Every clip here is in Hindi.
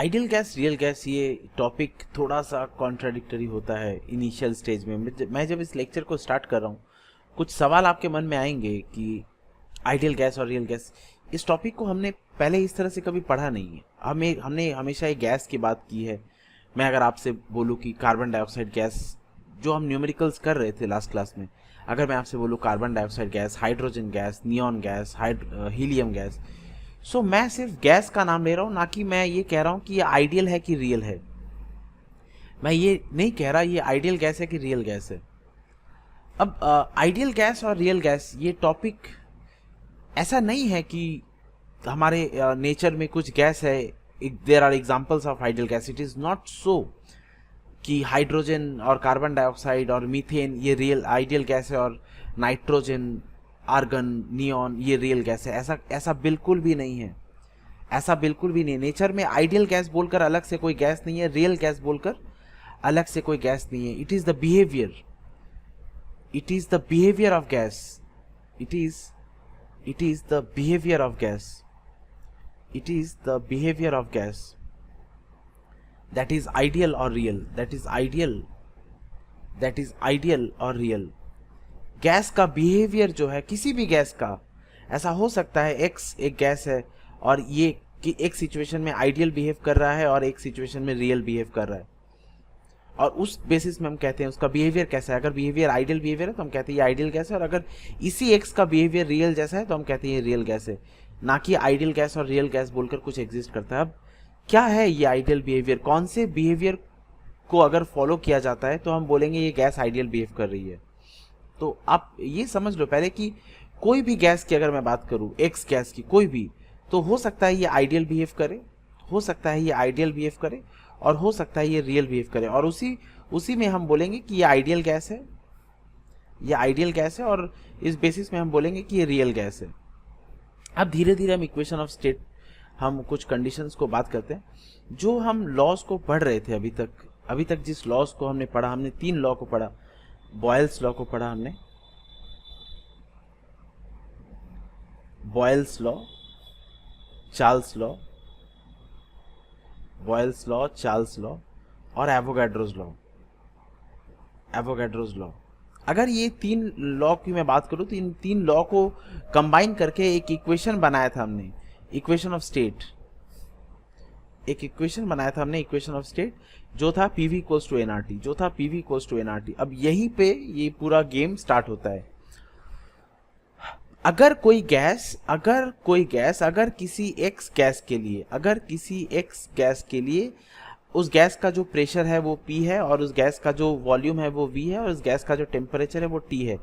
आइडियल गैस रियल गैस ये टॉपिक थोड़ा सा कॉन्ट्राडिक्टरी होता है इनिशियल स्टेज में। मैं जब इस लेक्चर को स्टार्ट कर रहा हूँ, कुछ सवाल आपके मन में आएंगे कि आइडियल गैस और रियल गैस, इस टॉपिक को हमने पहले इस तरह से कभी पढ़ा नहीं है। हमने हमेशा एक गैस की बात की है। मैं अगर आपसे बोलूँ कि कार्बन डाइऑक्साइड गैस, जो हम न्यूमेरिकल्स कर रहे थे लास्ट क्लास में, अगर मैं आपसे बोलूँ carbon dioxide gas, hydrogen gas, neon gas, helium gas, so मैं सिर्फ गैस का नाम ले रहा हूँ, ना कि मैं ये कह रहा हूँ कि ये आइडियल है कि रियल है। मैं ये नहीं कह रहा ये आइडियल गैस है कि रियल गैस है। अब आइडियल गैस और रियल गैस ये टॉपिक ऐसा नहीं है कि हमारे नेचर में कुछ गैस है, there are examples of ideal gas. It is not so कि हाइड्रोजन और कार्बन डाइऑक्साइड और मीथेन ये रियल आइडियल गैस है और नाइट्रोजन, आर्गन, नियॉन ये रियल गैस है। ऐसा बिल्कुल भी नहीं है। ऐसा बिल्कुल भी नहीं। नेचर में आइडियल गैस बोलकर अलग से कोई गैस नहीं है, रियल गैस बोलकर अलग से कोई गैस नहीं है। It is the behaviour, it is the behaviour of gas, it is the behaviour of gas, it is the behaviour of gas that is ideal और real, that is ideal, that is ideal और रियल। गैस का बिहेवियर जो है किसी भी गैस का, ऐसा हो सकता है एक्स एक गैस है और ये कि एक सिचुएशन में आइडियल बिहेव कर रहा है और एक सिचुएशन में रियल बिहेव कर रहा है, और उस बेसिस में हम कहते हैं उसका बिहेवियर कैसा है। अगर बिहेवियर आइडियल बिहेवियर है तो हम कहते हैं ये आइडियल गैस है, और अगर इसी एक्स का बिहेवियर रियल जैसा है तो हम कहते हैं ये रियल गैस है। ना कि आइडियल गैस और रियल गैस बोलकर कुछ एग्जिस्ट करता है। अब क्या है ये आइडियल बिहेवियर? कौन से बिहेवियर को अगर फॉलो किया जाता है तो हम बोलेंगे ये गैस आइडियल बिहेव कर रही है। तो आप ये समझ लो पहले कि कोई भी गैस की अगर मैं बात करूं, एक्स गैस की कोई भी, तो हो सकता है ये आइडियल बिहेव करे, हो सकता है ये आइडियल बिहेव करे, और हो सकता है ये रियल बिहेव करे, और उसी में हम बोलेंगे कि ये आइडियल गैस है, ये आइडियल गैस है, और इस बेसिस में हम बोलेंगे कि ये रियल गैस है। अब धीरे धीरे हम इक्वेशन ऑफ स्टेट, हम कुछ कंडीशंस को बात करते हैं। जो हम लॉज को पढ़ रहे थे अभी तक जिस लॉज को हमने पढ़ा, हमने 3 लॉ को पढ़ा। बॉयल्स लॉ को पढ़ा हमने, boils law, Charles law, boils law, Charles law और एवोगाड्रोस लॉ, एवोगाड्रोस लॉ। अगर ये 3 लॉ की मैं बात करूं तो इन 3 लॉ को कंबाइन करके एक इक्वेशन बनाया था हमने, इक्वेशन ऑफ स्टेट। एक इक्वेशन बनाया था हमने, इक्वेशन ऑफ स्टेट, जो था पीवी इक्वल्स टू एनआरटी, जो था पीवी इक्वल्स टू एनआरटी। अब यहीं पे ये पूरा गेम स्टार्ट होता है। अगर कोई गैस अगर किसी एक्स गैस के लिए, अगर किसी एक्स गैस के लिए उस गैस का जो प्रेशर है वो P है, और उस गैस का जो वॉल्यूम है वो V है, और उस गैस का जो टेम्परेचर है वो T है।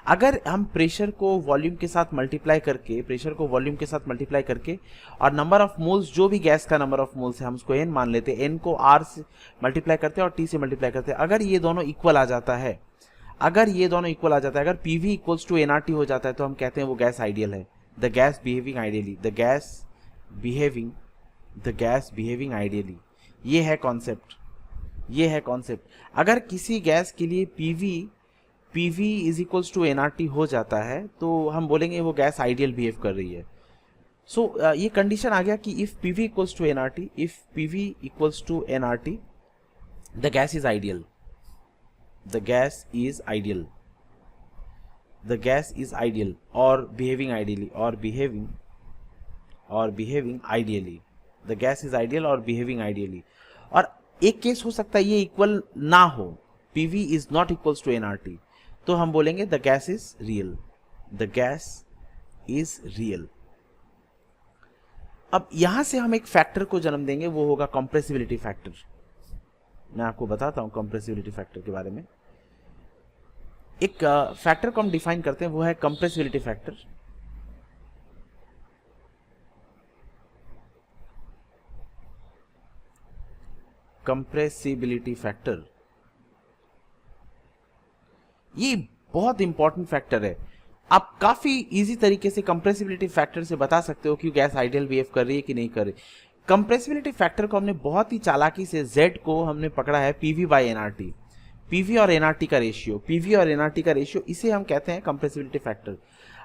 अगर हम प्रेशर को वॉल्यूम के साथ मल्टीप्लाई करके, प्रेशर को वॉल्यूम के साथ मल्टीप्लाई करके, और नंबर ऑफ मोल्स, जो भी गैस का नंबर ऑफ मोल्स है हम उसको n मान लेते हैं, n को R से मल्टीप्लाई करते हैं और T से मल्टीप्लाई करते हैं। अगर ये दोनों इक्वल आ जाता है, अगर ये दोनों इक्वल आ जाता है, अगर PV इक्वल्स टू nRT हो जाता है, तो हम कहते हैं वो गैस आइडियल है। The gas behaving ideally, the gas behaving ideally. ये है कॉन्सेप्ट, ये है कॉन्सेप्ट। अगर किसी गैस के लिए PV is equals to nRT हो जाता है तो हम बोलेंगे वो गैस आइडियल बिहेव कर रही है। सो ये कंडीशन आ गया कि if PV equals to nRT, if PV equals to nRT, the gas is ideal, the gas is ideal, the gas is ideal और बिहेविंग आइडियली, और behaving ideally, the gas is ideal और बिहेविंग आइडियली। और एक केस हो सकता है ये इक्वल ना हो, PV is not equals to nRT, तो हम बोलेंगे the gas is real, the gas is real. अब यहां से हम एक फैक्टर को जन्म देंगे, वो होगा कंप्रेसिबिलिटी फैक्टर। मैं आपको बताता हूं कंप्रेसिबिलिटी फैक्टर के बारे में। एक फैक्टर को हम डिफाइन करते हैं, वो है कंप्रेसिबिलिटी फैक्टर। कंप्रेसिबिलिटी फैक्टर ये बहुत इंपॉर्टेंट फैक्टर है। आप काफी इजी तरीके से कंप्रेसिबिलिटी फैक्टर से बता सकते हो कि गैस आइडियल बिहेव कर रही है कि नहीं कर रही। कंप्रेसिबिलिटी फैक्टर को हमने बहुत ही चालाकी से, Z को हमने पकड़ा है PV बाई nRT, PV और nRT का रेशियो, PV और nRT का रेशियो, इसे हम कहते हैं कंप्रेसिबिलिटी फैक्टर।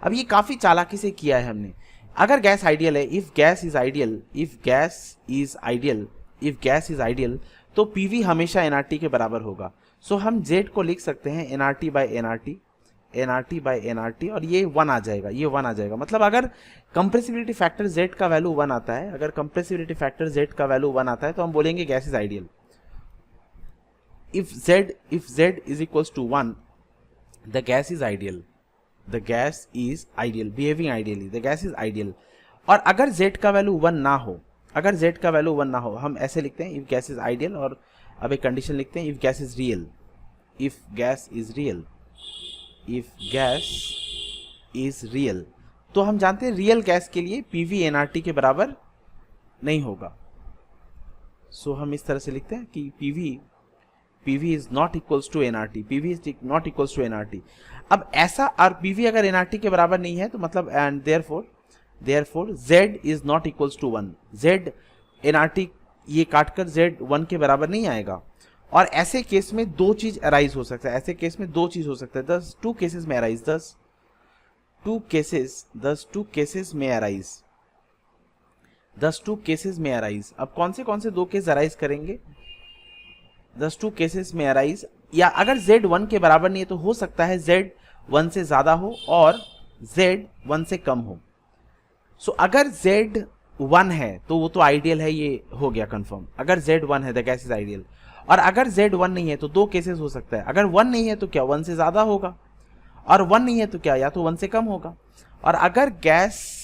अब ये काफी चालाकी से किया है हमने। अगर गैस आइडियल है, if gas is ideal, if gas is ideal, if gas is ideal, तो पीवी हमेशा एनआरटी के बराबर होगा। सो हम जेड को लिख सकते हैं NRT by NRT, NRT by NRT, और ये 1 आ जाएगा, ये 1 आ जाएगा। मतलब अगर कंप्रेसिबिलिटी फैक्टर जेड का वैल्यू 1 आता है, अगर कंप्रेसिबिलिटी फैक्टर जेड का वैल्यू 1 आता है, तो हम बोलेंगे gas is ideal. if z is equals to 1, the gas is ideal, the gas is ideal, behaving ideally, the gas is ideal। और अगर z का वैल्यू 1 ना हो, अगर z का वैल्यू 1 ना हो, हम ऐसे लिखते हैं if gas is ideal, और अब एक कंडीशन लिखते हैं if gas is real, if gas is real, if gas is real। तो हम जानते हैं रियल गैस के लिए पीवी एनआरटी के बराबर नहीं होगा। सो हम इस तरह से लिखते हैं कि PV is not equals to NRT, PV is not equals to NRT। अब ऐसा, और PV अगर NRT के बराबर नहीं है तो मतलब and therefore Z is not equals to 1, Z NRT ये काटकर Z 1 के बराबर नहीं आएगा। और ऐसे केस में दो चीज अराइज हो सकता है, ऐसे केस में दो चीज हो सकता है, दस टू केसेस में अराइज, दस टू केसेस में अराइज। अब कौन से दो केस अराइज करेंगे? 2 केसेस में अराइज, या अगर z 1 के बराबर नहीं है तो हो सकता है z 1 से ज्यादा हो और z 1 से कम हो। सो अगर z 1 है तो वो तो आइडियल है, ये हो गया कंफर्म। अगर z 1 है द गैस इज आइडियल, और अगर z 1 नहीं है तो दो केसेस हो सकता है। अगर 1 नहीं है तो क्या 1 से ज्यादा होगा, और 1 नहीं है तो क्या या तो 1 से कम होगा। और अगर गैस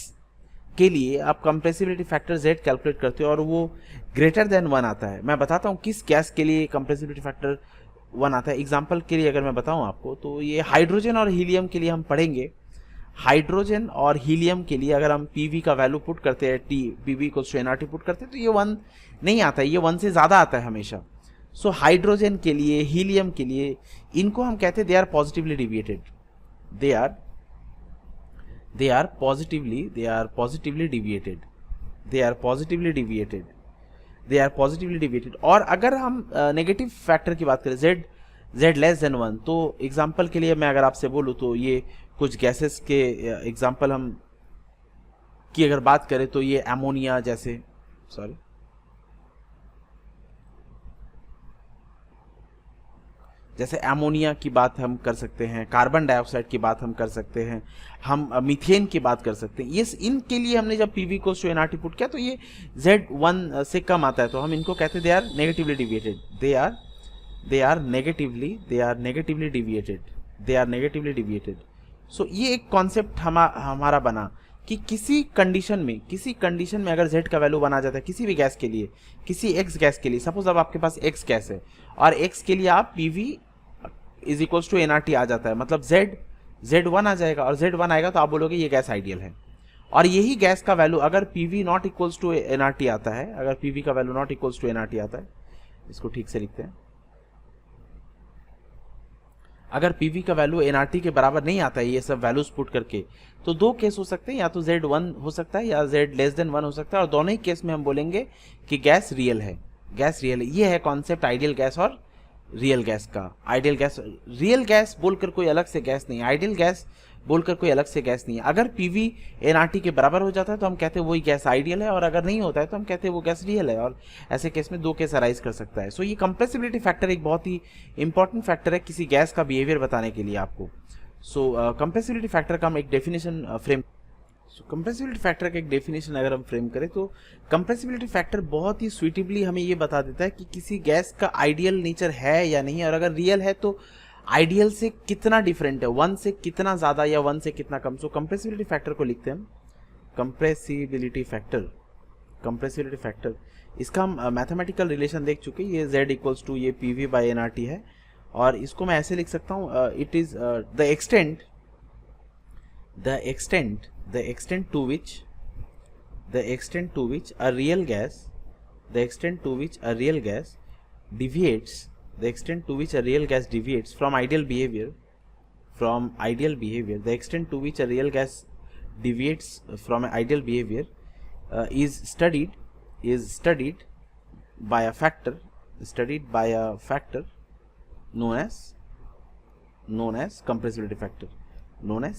के लिए आप कंप्रेसिबिलिटी फैक्टर Z कैलकुलेट करते हो और वो ग्रेटर देन 1 आता है, मैं बताता हूँ किस गैस के लिए कंप्रेसिबिलिटी फैक्टर 1 आता है। एग्जांपल के लिए अगर मैं बताऊँ आपको, तो ये हाइड्रोजन और हीलियम के लिए हम पढ़ेंगे। हाइड्रोजन और हीलियम के लिए अगर हम PV का वैल्यू पुट करते हैं, PV equals to NRT put करते हैं, तो ये 1 नहीं आता है, ये 1 से ज़्यादा आता है हमेशा। सो हाइड्रोजन के लिए, हीलियम के लिए, इनको हम कहते हैं they are positively deviated, they are positively deviated। और अगर हम नेगेटिव फैक्टर की बात करें, z लेस देन 1, तो एग्जांपल के लिए मैं अगर आपसे बोलूँ तो ये कुछ गैसेस के एग्जांपल हम की अगर बात करें तो ये अमोनिया जैसे, जैसे अमोनिया की बात हम कर सकते हैं, कार्बन डाइऑक्साइड की बात हम कर सकते हैं, हम मीथेन की बात कर सकते हैं। ये इनके लिए हमने जब PV को NRT पुट किया तो ये Z1 से कम आता है, तो हम इनको कहते हैं they are negatively deviated, they are negatively deviated. So ये एक कॉन्सेप्ट हमारा बना कि किसी कंडीशन में अगर Z का वैल्यू बना जाता है किसी भी गैस के लिए, किसी X गैस के लिए, सपोज अब आपके पास X गैस है और X के लिए आप PV is equals to NRT आ जाता है, मतलब Z1 आ जाएगा, और Z1 आएगा तो आप बोलोगे ये गैस आइडियल है। और यही गैस का वैल्यू अगर PV not equals to NRT आता है, अगर PV का value not equals to NRT आता है, इसको ठीक से लिखते हैं, अगर PV का वैल्यू NRT के बराबर नहीं आता है ये सब वैल्यूज पुट करके, तो दो केस हो सकते हैं, या तो Z1 हो सकता है या Z लेस देन 1 हो सकता है, और दोनों ही केस में हम बोलेंगे कि गैस रियल है, ये है कॉन्सेप्ट आइडियल गैस और रियल गैस का। आइडियल गैस, रियल गैस बोलकर कोई अलग से गैस नहीं, आइडियल गैस बोलकर कोई अलग से गैस नहीं है। अगर PV NRT के बराबर हो जाता है तो हम कहते हैं वही गैस आइडियल है, और अगर नहीं होता है तो हम कहते हैं वो गैस रियल है, और ऐसे केस में दो केस अराइज कर सकता है। सो ये कंप्रेसिबिलिटी फैक्टर एक बहुत ही इंपॉर्टेंट फैक्टर है किसी गैस का बिहेवियर बताने के लिए आपको। सो कंप्रेसिबिलिटी फैक्टर का हम एक डेफिनेशन फ्रेम, कंप्रेसिबिलिटी फैक्टर का एक डेफिनेशन अगर हम फ्रेम करें तो कंप्रेसिबिलिटी फैक्टर बहुत ही सुइटेबली हमें ये बता देता है कि किसी गैस का आइडियल नेचर है या नहीं, और अगर रियल है तो आइडियल से कितना डिफरेंट है, 1 से कितना ज़्यादा या 1 से कितना कम। सो कंप्रेसिबिलिटी फैक्टर को लिखते हैं हम कंप्रेसिबिलिटी फैक्टर। इसका हम मैथमेटिकल रिलेशन देख चुके हैं, ये Z इक्वल्स टू ये PV बाई NRT है, और इसको मैं ऐसे लिख सकता हूँ, it is the extent to which a real gas deviates from ideal behavior, the extent to which a real gas deviates from ideal behavior is studied by a factor known as compressibility factor,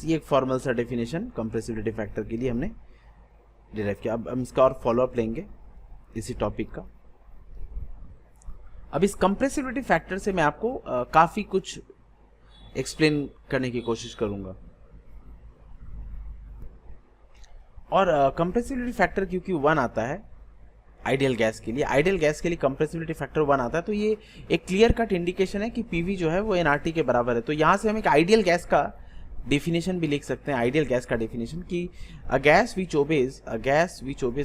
ये एक फॉर्मल सा डेफिनेशन कंप्रेसिबिलिटी फैक्टर के लिए हमने डिराइव किया। अब हम इसका और फॉलोअप लेंगे इसी टॉपिक का। अब इस कंप्रेसिबिलिटी फैक्टर से मैं आपको काफी कुछ एक्सप्लेन करने की कोशिश करूंगा। और कंप्रेसिबिलिटी फैक्टर क्योंकि 1 आता है आइडियल गैस के लिए, आइडियल गैस के लिए कंप्रेसिबिलिटी फैक्टर 1 आता है, तो ये एक क्लियर कट इंडिकेशन है कि पीवी जो है वो एनआरटी के बराबर है। तो यहाँ से हम एक आइडियल गैस का डेफिनेशन भी लिख सकते हैं, आइडियल गैस का डेफिनेशन कि अ गैस विच ओबेज,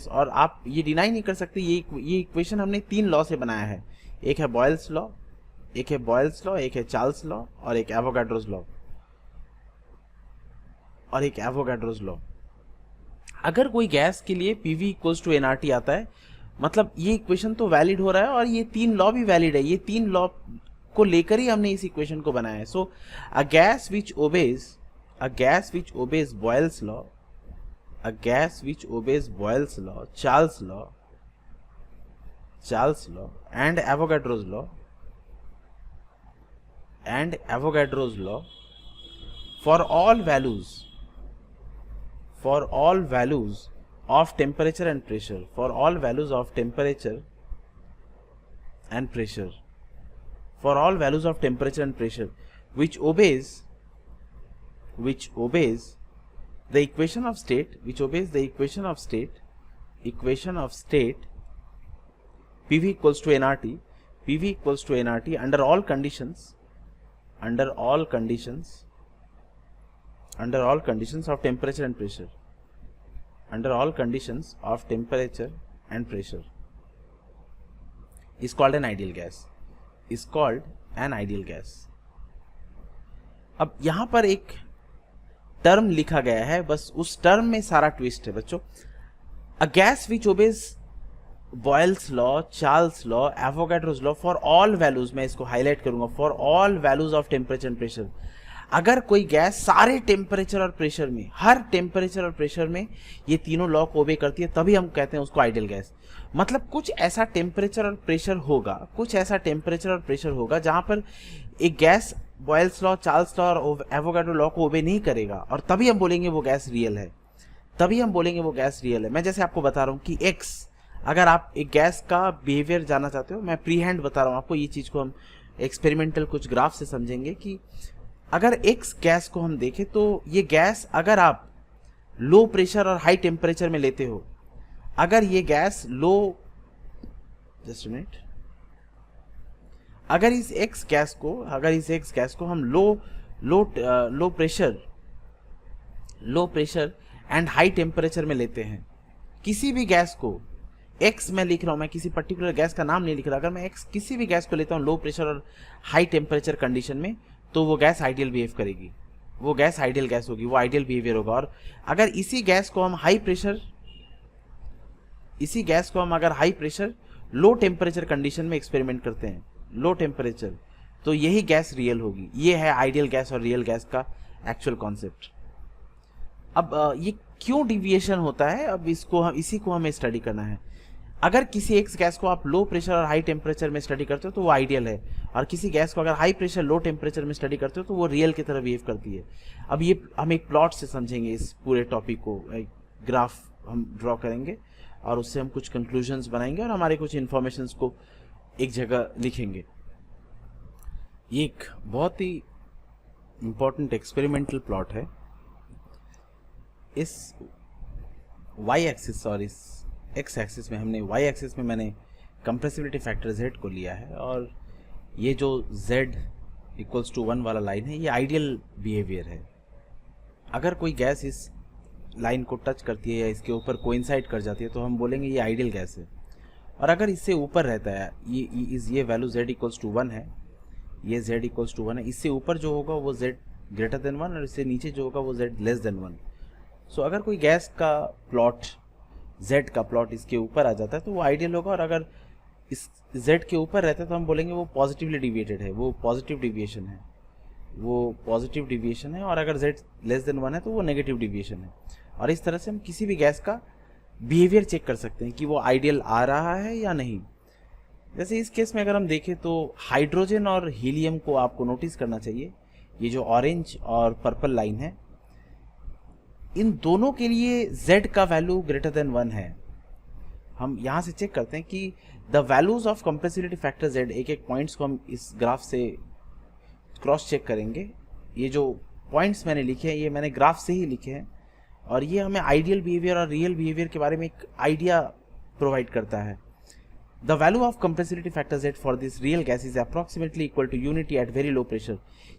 और आप ये डिनाई नहीं कर सकते, ये इक्वेशन हमने 3 लॉ से बनाया है। एक है बॉयल्स लॉ, एक है बॉयल्स लॉ, एक है चार्ल्स लॉ, और एक एवोगाड्रोस लॉ, अगर कोई गैस के लिए पीवी इक्वल्स टू एनआरटी आता है, मतलब ये इक्वेशन तो वैलिड हो रहा है और ये 3 लॉ भी वैलिड है। ये 3 लॉ को लेकर ही हमने इस इक्वेशन को बनाया है। So a gas which obeys Boyle's law, Charles law and Avogadro's law for all values of temperature and pressure, which obeys the equation of state, PV equals to nRT under all conditions of temperature and pressure, is called an ideal gas. अब यहां पर एक टर्म लिखा गया है, बस उस टर्म में सारा ट्विस्ट है बच्चों। अ gas which obeys Boyle's law, Charles law, Avogadro's law for all values, मैं इसको हाईलाइट करूंगा, for all values of temperature and pressure. अगर कोई गैस सारे टेम्परेचर और प्रेशर में, हर टेम्परेचर और प्रेशर में ये तीनों लॉ को ओबे करती है, तभी हम कहते हैं उसको आइडियल गैस। मतलब कुछ ऐसा टेम्परेचर और प्रेशर होगा जहां पर एक gas boils law, Charles law और एवोगाड्रो लॉ को ओबे नहीं करेगा, और तभी हम बोलेंगे वो गैस रियल है। मैं जैसे आपको बता रहा हूँ कि एक्स, अगर आप एक गैस का बिहेवियर जानना चाहते हो, मैं प्री हैंड बता रहा हूँ आपको, ये चीज को हम एक्सपेरिमेंटल कुछ ग्राफ से समझेंगे कि अगर एक्स गैस को हम देखें तो ये गैस अगर आप लो प्रेशर और हाई टेम्परेचर में लेते हो, अगर ये गैस अगर इस एक्स गैस को हम low pressure and high temperature में लेते हैं, किसी भी गैस को एक्स मैं लिख रहा हूं, मैं किसी पर्टिकुलर गैस का नाम नहीं लिख रहा, अगर मैं एक्स किसी भी गैस को लेता हूं लो प्रेशर और हाई टेम्परेचर कंडीशन में, तो वो गैस आइडियल बिहेव करेगी, वो गैस आइडियल गैस होगी, वो आइडियल बिहेवियर होगा। और अगर इसी गैस को हम high pressure low temperature condition में एक्सपेरिमेंट करते हैं, लो टेम्परेचर, तो यही गैस रियल होगी। ये है आइडियल गैस और रियल गैस का एक्चुअल कॉन्सेप्ट। अब ये क्यों डिविएशन होता है, अब इसी को हमें स्टडी करना है। अगर किसी एक्स गैस को आप लो प्रेशर और हाई टेम्परेचर में स्टडी करते हो तो वो आइडियल है, और किसी गैस को अगर हाई प्रेशर लो टेम्परेचर में स्टडी करते हो तो वो रियल की तरह बिहेव करती है। अब ये हम एक प्लॉट से समझेंगे इस पूरे टॉपिक को, एक ग्राफ हम ड्रॉ करेंगे और उससे हम कुछ कंक्लूजन्स बनाएंगे और हमारे कुछ इन्फॉर्मेशंस को एक जगह लिखेंगे। ये एक बहुत ही इंपॉर्टेंट एक्सपेरिमेंटल प्लॉट है। इस वाई एक्सिस और इस एक्स एक्सिस में हमने, वाई एक्सिस में मैंने कंप्रेसिबिलिटी फैक्टर z को लिया है, और ये जो z इक्वल्स टू 1 वाला लाइन है, ये आइडियल बिहेवियर है। अगर कोई गैस इस लाइन को टच करती है या इसके ऊपर कोइंसाइड कर जाती है तो हम बोलेंगे ये आइडियल गैस है। और अगर इससे ऊपर रहता है, ये वैल्यू z इक्वल्स टू 1 है, ये z इक्वल्स टू 1 है, इससे ऊपर जो होगा वो z ग्रेटर देन 1 और इससे नीचे जो होगा वो z लेस देन 1। सो अगर कोई गैस का प्लॉट, z का प्लॉट इसके ऊपर आ जाता है तो वो आइडियल होगा, और अगर इस z के ऊपर रहता है तो हम बोलेंगे वो पॉजिटिवली डिविएटेड है, वो पॉजिटिव डिविएशन है, और अगर z लेस देन 1 है तो वो नेगेटिव डिविएशन है। और इस तरह से हम किसी भी गैस का बिहेवियर चेक कर सकते हैं कि वो आइडियल आ रहा है या नहीं। जैसे इस केस में अगर हम देखें तो हाइड्रोजन और हीलियम को आपको नोटिस करना चाहिए, ये जो ऑरेंज और पर्पल लाइन है, इन दोनों के लिए z का वैल्यू ग्रेटर देन 1 है। हम यहाँ से चेक करते हैं कि the values of compressibility factor z, एक एक पॉइंट्स को हम इस ग्राफ से क्रॉस चेक करेंगे। ये जो पॉइंट्स मैंने लिखे हैं ये मैंने ग्राफ से ही लिखे हैं, और ये हमें आइडियल बिहेवियर और रियल बिहेवियर के बारे में एक आइडिया प्रोवाइड करता है। The value of compressibility factor z for this real gas is approximately equal to unity at very low pressure.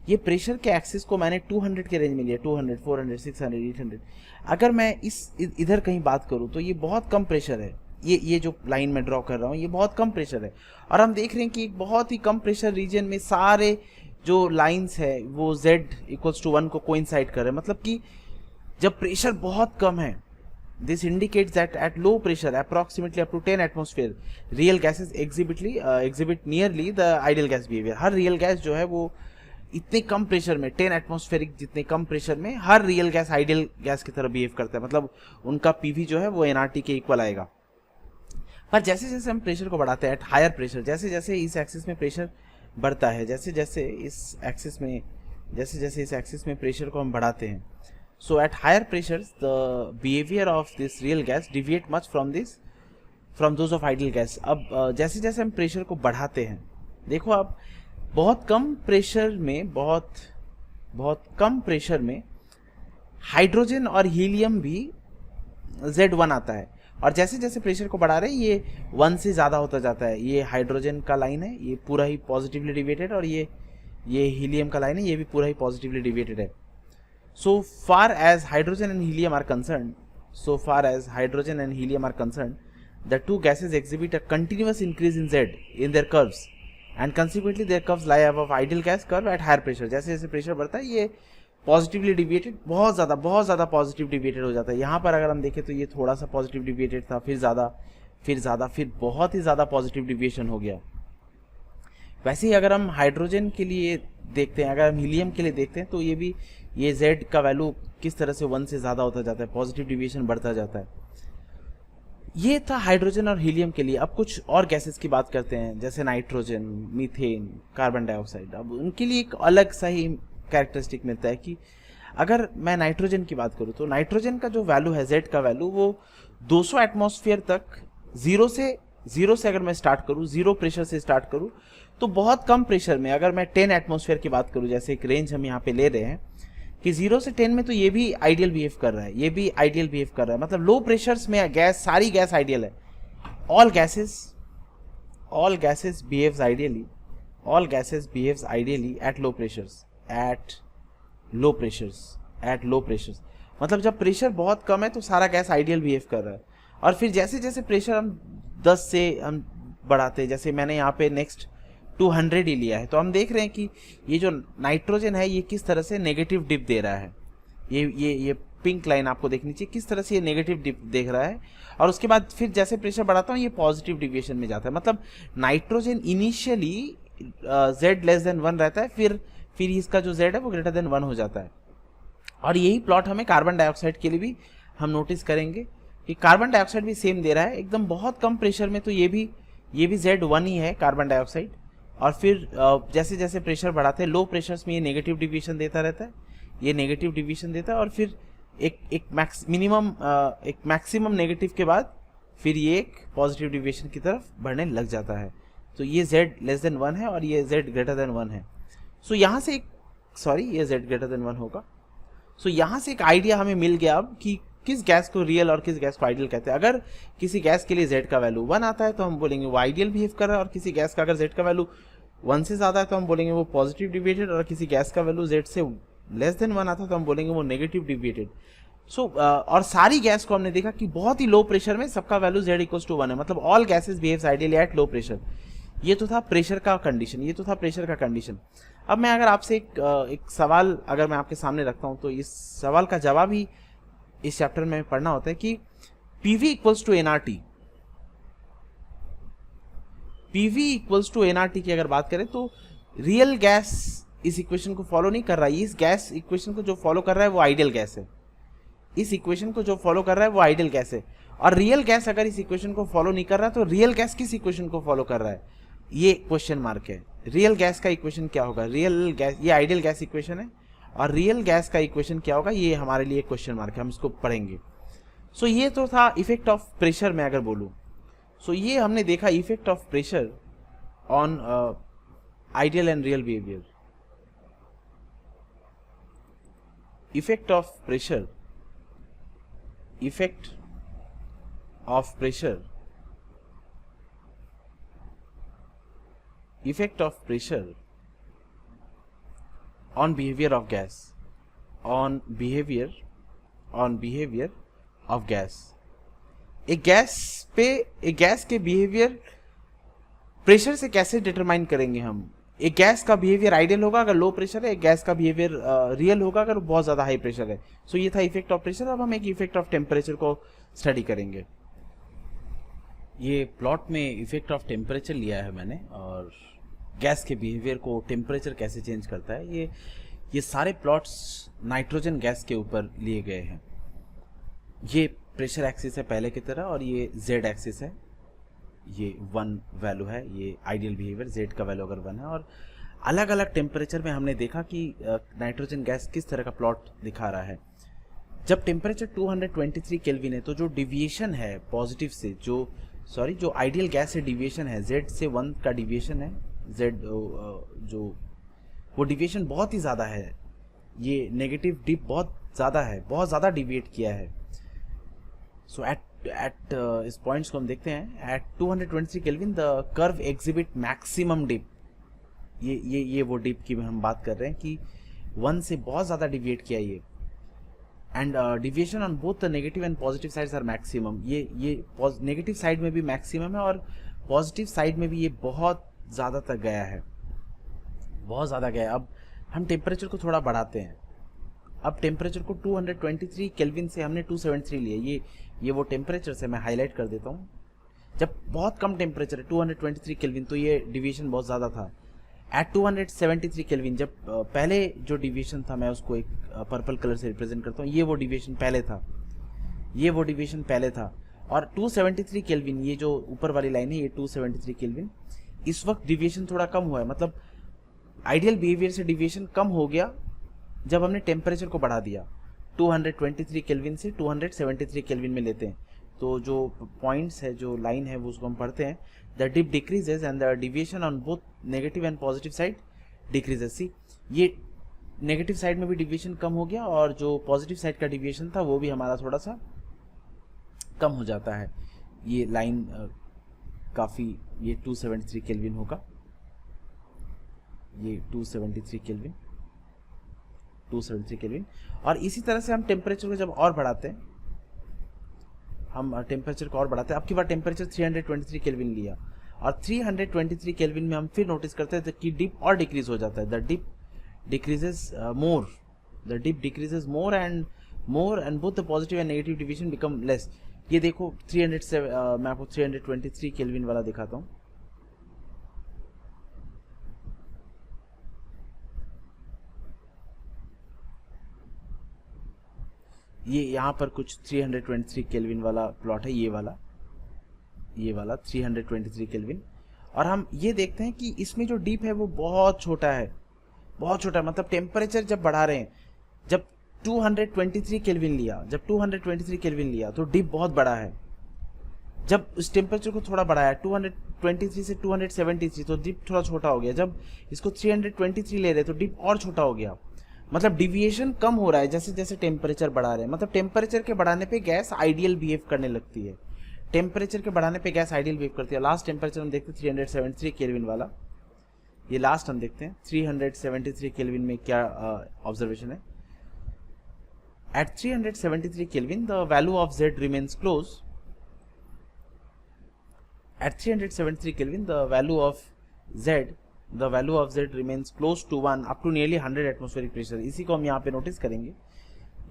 ये प्रेशर के एक्सिस को मैंने 200 के रेंज में लिया, 200, 400, 600, 800। अगर मैं इधर कहीं बात करूँ तो ये बहुत कम प्रेशर है। ये जो लाइन में ड्रॉ कर रहा हूँ ये बहुत कम प्रेशर है, और हम देख रहे हैं कि एक बहुत ही कम प्रेशर रीजन में सारे जो लाइंस है वो z इक्वल्स टू 1 को कोइंसाइड कर रहे हैं। मतलब कि जब प्रेशर बहुत कम है, this indicates that at low pressure approximately up to 10 atmosphere real gases exhibit nearly the ideal gas behaviour. हर रियल गैस जो है वो इतने कम प्रेशर में, 10 एटमॉस्फेरिक जितने कम प्रेशर में हर रियल गैस आइडियल गैस की तरह बिहेव करता है। मतलब उनका पीवी जो है वो एनआरटी के इक्वल आएगा। पर जैसे जैसे हम प्रेशर को बढ़ाते हैं एट हायर प्रेशर, जैसे जैसे इस एक्सिस में प्रेशर बढ़ता है, जैसे जैसे इस एक्सिस में प्रेशर को हम बढ़ाते हैं, so at higher pressures the behaviour of this real gas deviate much from those of ideal gas. अब जैसे जैसे हम प्रेशर को बढ़ाते हैं, देखो आप बहुत कम प्रेशर में हाइड्रोजन और हीलियम भी Z1 आता है, और जैसे जैसे प्रेशर को बढ़ा रहे हैं ये 1 से ज़्यादा होता जाता है। ये हाइड्रोजन का लाइन है, ये पूरा ही पॉजिटिवली डिविएटेड, और ये हीलियम का लाइन है, ये भी पूरा ही पॉजिटिवली डिविएटेड है। So far as hydrogen and helium are concern the two gases exhibit a continuous increase in Z in their curves, and consequently their curves lie above ideal gas curve at higher pressure. जैसे जैसे प्रेशर बढ़ता है ये पॉजिटिवली डिविएटेड, बहुत ज़्यादा पॉजिटिव डिविएटेड हो जाता है। यहाँ पर अगर हम देखें तो ये थोड़ा सा पॉजिटिव डिविएटेड था, फिर बहुत ही ज़्यादा पॉजिटिव डिविएशन हो गया। वैसे ही अगर हम हाइड्रोजन के लिए देखते हैं, अगर हम हीलियम के लिए देखते हैं, तो ये Z का वैल्यू किस तरह से 1 से ज़्यादा होता जाता है, पॉजिटिव डिविएशन बढ़ता जाता है। ये था हाइड्रोजन और हीलियम के लिए। अब कुछ और गैसेस की बात करते हैं, जैसे नाइट्रोजन, मीथेन, कार्बन डाइऑक्साइड। अब उनके लिए एक अलग सा ही कैरेक्टरिस्टिक मिलता है कि अगर मैं नाइट्रोजन की बात करूं तो नाइट्रोजन का जो वैल्यू है, Z का वैल्यू, वो 200 एटमॉस्फेयर तक जीरो से अगर मैं स्टार्ट करूं, जीरो प्रेशर से स्टार्ट करूं, तो बहुत कम प्रेशर में अगर मैं 10 एटमॉस्फेयर की बात करूं, जैसे एक रेंज हम यहाँ पे ले रहे हैं कि 0 से 10 में, तो ये भी आइडियल बिहेव कर रहा है, मतलब लो प्रेशर्स में सारी गैस आइडियल है। All gases behaves ideally at low pressures. मतलब जब प्रेशर बहुत कम है तो सारा गैस आइडियल बिहेव कर रहा है, और फिर जैसे जैसे प्रेशर हम 10 से हम बढ़ाते हैं, जैसे मैंने यहाँ पे नेक्स्ट 200 ही लिया है, तो हम देख रहे हैं कि ये जो नाइट्रोजन है ये किस तरह से नेगेटिव डिप दे रहा है। ये पिंक लाइन आपको देखनी चाहिए, किस तरह से ये नेगेटिव डिप देख रहा है, और उसके बाद फिर जैसे प्रेशर बढ़ाता हूँ ये पॉजिटिव डिविएशन में जाता है। मतलब nitrogen initially Z less than 1 रहता है, फिर इसका जो Z है वो ग्रेटर देन 1 हो जाता है। और यही प्लॉट हमें कार्बन डाइऑक्साइड के लिए भी हम नोटिस करेंगे कि कार्बन डाइऑक्साइड भी सेम दे रहा है, एकदम बहुत कम प्रेशर में, तो ये भी Z1 ही है कार्बन डाइऑक्साइड। और फिर जैसे जैसे प्रेशर बढ़ाते हैं लो प्रेशर्स में ये नेगेटिव डिविएशन देता रहता है, और फिर एक मैक्सिमम नेगेटिव के बाद फिर ये एक पॉजिटिव डिविएशन की तरफ बढ़ने लग जाता है। तो ये Z लेस देन 1 है और ये Z ग्रेटर देन 1 है। सो यहाँ से ये Z ग्रेटर देन 1 होगा। सो यहाँ से एक आइडिया हमें मिल गया अब कि किस गैस को रियल और किस गैस को आइडियल कहते हैं। अगर किसी गैस के लिए Z का वैल्यू 1 आता है तो हम बोलेंगे वो आइडियल बिहेव कर रहा है, और किसी गैस का अगर Z का वैल्यू 1 से ज़्यादा है तो हम बोलेंगे वो पॉजिटिव डिविएटेड, और किसी गैस का वैल्यू Z से लेस देन 1 आता है तो हम बोलेंगे वो नेगेटिव डिविएटेड। और सारी गैस को हमने देखा कि बहुत ही लो प्रेशर में सबका वैल्यू Z इक्वल्स टू 1 है, मतलब all gases behaves ideally eight low pressure. ये तो था प्रेशर का कंडीशन। अब मैं अगर आपसे एक सवाल अगर मैं आपके सामने रखता हूँ, तो इस सवाल का जवाब ही इस चैप्टर में पढ़ना होता है कि PV इक्वल्स टू एनआरटी की अगर बात करें तो रियल गैस इस इक्वेशन को फॉलो नहीं कर रहा है। इस गैस इक्वेशन को जो फॉलो कर रहा है वो आइडियल गैस है। और रियल गैस अगर इस इक्वेशन को फॉलो नहीं कर रहा तो रियल गैस किस इक्वेशन को फॉलो कर रहा है, ये क्वेश्चन मार्क है। रियल गैस का इक्वेशन क्या होगा, रियल गैस, ये आइडियल गैस इक्वेशन है, और रियल गैस का इक्वेशन क्या होगा ये हमारे लिए क्वेश्चन मार्क है, हम इसको पढ़ेंगे। सो ये तो था इफेक्ट ऑफ प्रेशर में अगर बोलूँ। सो ये हमने देखा effect of pressure on ideal and real behaviour. Effect of pressure, effect of pressure, effect of pressure on behavior of gas, on behavior of gas. एक गैस के बिहेवियर प्रेशर से कैसे डिटरमाइन करेंगे हम? एक गैस का बिहेवियर आइडियल होगा अगर लो प्रेशर है, एक गैस का बिहेवियर रियल होगा अगर बहुत ज़्यादा हाई प्रेशर है. सो ये था इफेक्ट ऑफ प्रेशर. अब हम एक इफेक्ट ऑफ टेम्परेचर को स्टडी करेंगे. ये प्लॉट में इफेक्ट ऑफ टेम्परेचर लिया है मैंने, और गैस के बिहेवियर को टेम्परेचर कैसे चेंज करता है. ये सारे प्लॉट्स नाइट्रोजन गैस के ऊपर लिए गए हैं. ये प्रेशर एक्सिस है पहले की तरह, और ये जेड एक्सिस है. ये 1 वैल्यू है, ये आइडियल बिहेवियर, जेड का वैल्यू अगर 1 है. और अलग अलग टेम्परेचर में हमने देखा कि नाइट्रोजन गैस किस तरह का प्लॉट दिखा रहा है. जब टेम्परेचर 223 केल्विन है तो जो डिविएशन है पॉजिटिव से, जो आइडियल गैस से डिविएशन है, जेड से 1 का डिविएशन है, जेड जो वो डिविएशन बहुत ही ज़्यादा है. ये नेगेटिव डिप बहुत ज़्यादा है, बहुत ज़्यादा डिविएट किया है. सो एट इस पॉइंट्स को हम देखते हैं. At 223 kelvin the curve exhibit maximum dip. ये वो डिप की हम बात कर रहे हैं कि 1 से बहुत ज़्यादा डिविएट किया ये. And deviation on both the negative and positive sides are maximum. ये नेगेटिव साइड में भी मैक्सिमम है और पॉजिटिव साइड में भी ये बहुत ज़्यादा तक गया है, बहुत ज़्यादा गया है. अब हम टेम्परेचर को थोड़ा बढ़ाते हैं. अब टेम्परेचर को 223 केल्विन से हमने 273 लिया. ये वो टेम्परेचर से मैं हाईलाइट कर देता हूँ. जब बहुत कम टेम्परेचर है 223 केल्विन, तो ये डिविएशन बहुत ज़्यादा था. एट 273 केल्विन, जब पहले जो डिविएशन था, मैं उसको एक पर्पल कलर से रिप्रेजेंट करता हूँ, ये वो डिविएशन पहले था. और 273 केल्विन, ये जो ऊपर वाली लाइन है, ये 273 केल्विन, इस वक्त डिविएशन थोड़ा कम हुआ है. मतलब आइडियल बिहेवियर से डिविएशन कम हो गया जब हमने टेम्परेचर को बढ़ा दिया. 223 केल्विन से 273 केल्विन में लेते हैं. तो जो पॉइंट्स है, जो लाइन है, वो उसको हम पढ़ते हैं. The dip decreases and the deviation on both negative and positive side decreases. See, ये नेगेटिव साइड में भी डिविएशन कम हो गया और जो पॉजिटिव साइड का डिविएशन था वो भी हमारा थोड़ा सा कम हो जाता है. ये लाइन काफ़ी, ये 273 केल्विन होगा, ये 273 केल्विन. और इसी तरह से हम टेम्परेचर को जब और बढ़ाते हैं, अब की बार टेम्परेचर 323 केल्विन लिया, और 323 केल्विन में हम फिर नोटिस करते हैं कि डिप और डिक्रीज हो जाता है. The dip decreases more and both the positive and negative deviation become less. ये देखो 300 मैं आपको 323 केल्विन वाला दिखाता हूँ. ये यहाँ पर कुछ 323 केल्विन वाला प्लॉट है, ये वाला 323 केल्विन. और हम ये देखते हैं कि इसमें जो डीप है वो बहुत छोटा है. मतलब टेम्परेचर जब बढ़ा रहे हैं, जब 223 केल्विन लिया तो डीप बहुत बड़ा है. जब उस टेम्परेचर को थोड़ा बढ़ाया 223 से 273, तो डीप थोड़ा छोटा हो गया. जब इसको 323 ले रहे तो डीप और छोटा हो गया. मतलब डिविएशन कम हो रहा है जैसे जैसे टेम्परेचर बढ़ा रहे हैं. मतलब टेम्परेचर के बढ़ाने पे गैस आइडियल बिहेव करने लगती है. लास्ट टेम्परेचर हम देखते हैं 373 केल्विन वाला. ये लास्ट हम देखते हैं 373 केल्विन में क्या ऑब्जर्वेशन है. At 373 kelvin the value of Z remains close. At 373 Kelvin, the value of Z remains close to 1 up to nearly 100 atmospheric pressure. इसी को हम यहाँ पे नोटिस करेंगे.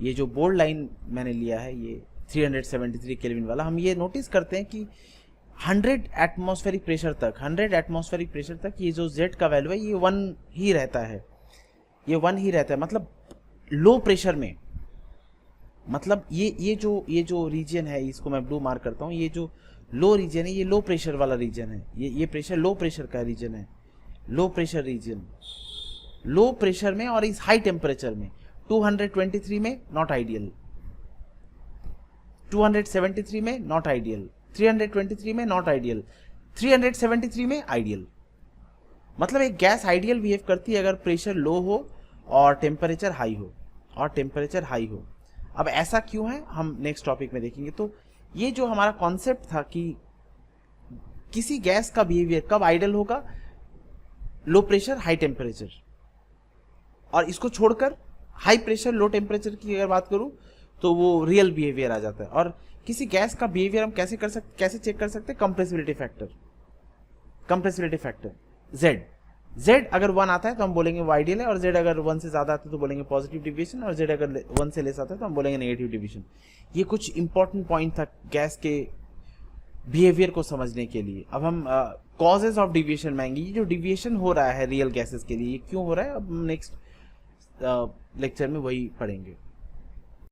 ये जो बोल्ड लाइन मैंने लिया है, ये 373 केल्विन वाला, हम ये नोटिस करते हैं कि 100 एटमॉस्फेरिक प्रेशर तक ये जो Z का वैल्यू है, ये 1 ही रहता है. मतलब लो प्रेशर में, मतलब ये जो रीजन है, इसको मैं ब्लू मार्क करता हूँ. ये जो लो रीजन है, ये लो प्रेशर वाला रीजन है. ये प्रेशर लो प्रेशर का रीजन है. Low pressure region, low pressure में और इस हाई टेम्परेचर में 223 में नॉट आइडियल, 273 में नॉट आइडियल, 323 में नॉट आइडियल, 373 में आइडियल। मतलब एक गैस आइडियल बिहेव करती है अगर प्रेशर लो हो और टेम्परेचर हाई हो, अब ऐसा क्यों है हम नेक्स्ट टॉपिक में देखेंगे। तो ये जो हमारा कॉन्सेप्ट था कि किसी गैस का बिहेवियर कब आइडियल होगा, लो प्रेशर हाई टेम्परेचर, और इसको छोड़कर हाई प्रेशर लो टेम्परेचर की अगर बात करूं तो वो रियल बिहेवियर आ जाता है। और किसी गैस का बिहेवियर हम कैसे चेक कर सकते हैं, कंप्रेसिबिलिटी फैक्टर Z अगर 1 आता है तो हम बोलेंगे वो आइडियल है, और Z अगर 1 से ज्यादा आता है तो बोलेंगे पॉजिटिव डिविएशन, और Z अगर 1 से लेस आता है तो हम बोलेंगे नेगेटिव डिविएशन। ये कुछ इंपॉर्टेंट पॉइंट था गैस के बिहेवियर को समझने के लिए। अब हम कॉजेज ऑफ डिविएशन में आएंगे। ये जो डिविएशन हो रहा है रियल गैसेस के लिए, ये क्यों हो रहा है, अब नेक्स्ट लेक्चर में वही पढ़ेंगे।